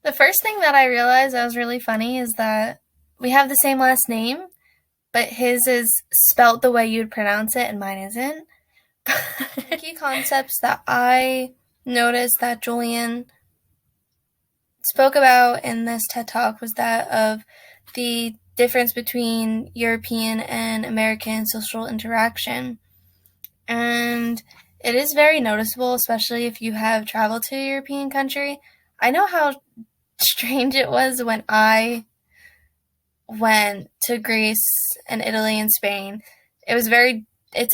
The first thing that I realized that was really funny is that we have the same last name, but his is spelt the way you'd pronounce it and mine isn't. Key concepts that I noticed that Julian spoke about in this TED Talk was that of the difference between European and American social interaction. And it is very noticeable, especially if you have traveled to a European country. I know how strange it was when I went to Greece and Italy and Spain. It's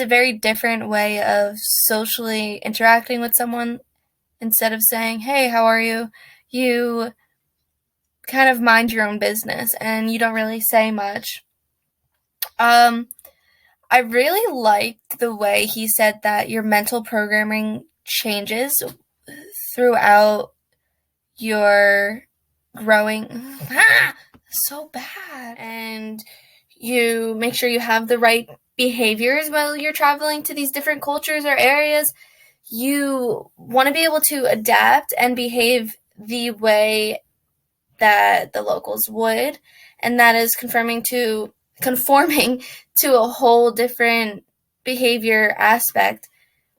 a very different way of socially interacting with someone. Instead of saying, "Hey, how are you?" you kind of mind your own business and you don't really say much. Um, I really liked the way he said that your mental programming changes throughout your growing. So bad. And you make sure you have the right behaviors while you're traveling to these different cultures or areas. You want to be able to adapt and behave the way that the locals would, and that is conforming to a whole different behavior aspect.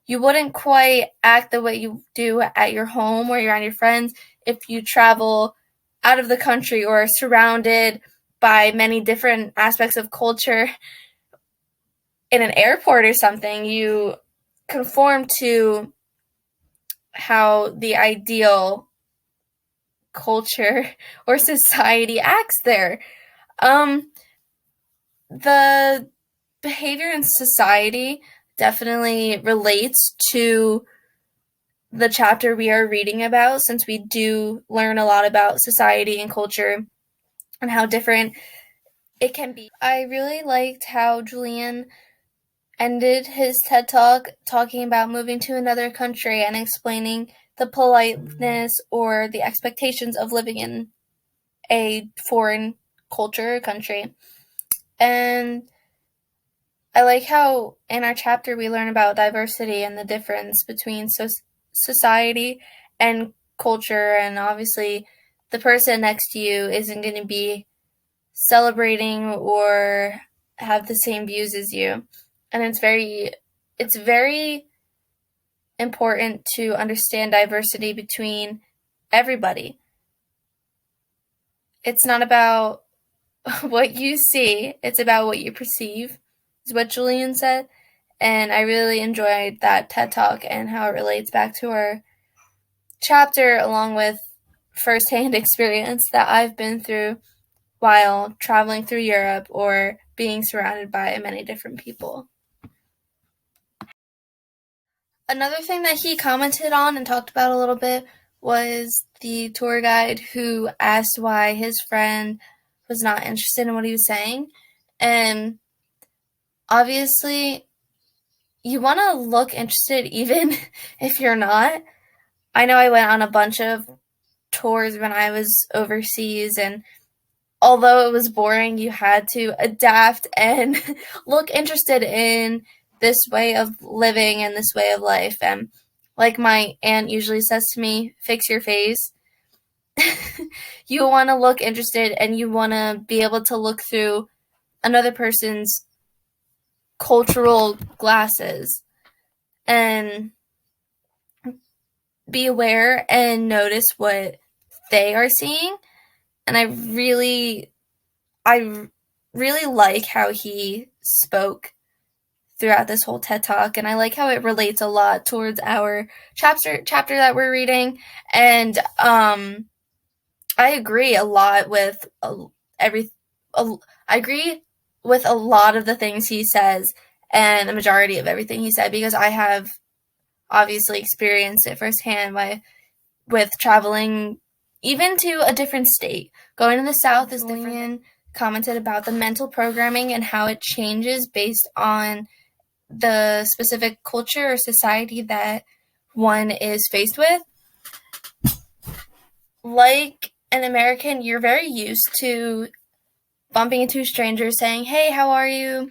You wouldn't quite act the way you do at your home or you're around your friends if you travel out of the country or are surrounded by many different aspects of culture in an airport or something. You conform to how the ideal culture or society acts there. Um, the behavior in society definitely relates to the chapter we are reading about, since we do learn a lot about society and culture and how different it can be. I really liked how Julian ended his TED Talk talking about moving to another country and explaining the politeness or the expectations of living in a foreign culture or country. And I like how in our chapter we learn about diversity and the difference between society and culture, and obviously the person next to you isn't going to be celebrating or have the same views as you. And it's very important to understand diversity between everybody. It's not about what you see, it's about what you perceive, is what Julian said. And I really enjoyed that TED Talk and how it relates back to our chapter, along with firsthand experience that I've been through while traveling through Europe or being surrounded by many different people. Another thing that he commented on and talked about a little bit was the tour guide who asked why his friend was not interested in what he was saying. And obviously, you want to look interested even if you're not. I know I went on a bunch of tours when I was overseas, and although it was boring, you had to adapt and look interested in this way of living and this way of life. And like my aunt usually says to me, fix your face. You want to look interested and you want to be able to look through another person's cultural glasses and be aware and notice what they are seeing. And I really like how he spoke throughout this whole TED Talk, and I like how it relates a lot towards our chapter that we're reading. And I agree a lot with every. I agree with a lot of the things he says, and the majority of everything he said, because I have obviously experienced it firsthand with traveling even to a different state. Going to the South is different. Commented about the mental programming and how it changes based on the specific culture or society that one is faced with. Like an American, you're very used to bumping into strangers saying, "Hey, how are you?"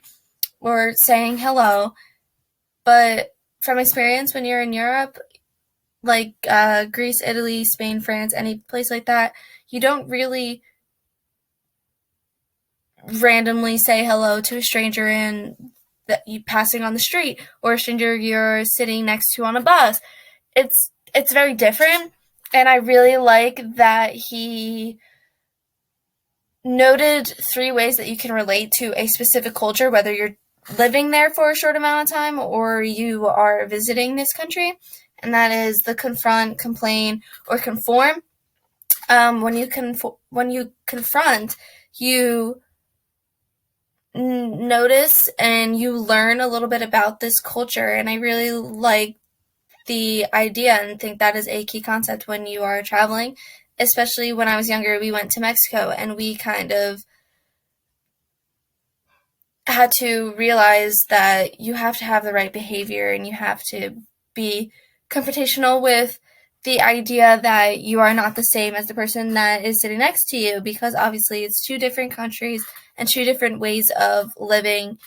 or saying hello. But from experience, when you're in Europe, like Greece, Italy, Spain, France, any place like that, you don't really randomly say hello to a stranger in that you passing on the street or a stranger you're sitting next to on a bus. It's very different, and I really like that he noted 3 ways that you can relate to a specific culture, whether you're living there for a short amount of time or you are visiting this country, and that is the confront, complain, or conform. When you confront, you notice and you learn a little bit about this culture, and I really like the idea and think that is a key concept when you are traveling. Especially when I was younger, we went to Mexico and we kind of had to realize that you have to have the right behavior and you have to be confrontational with the idea that you are not the same as the person that is sitting next to you, because obviously it's 2 different countries and 2 different ways of living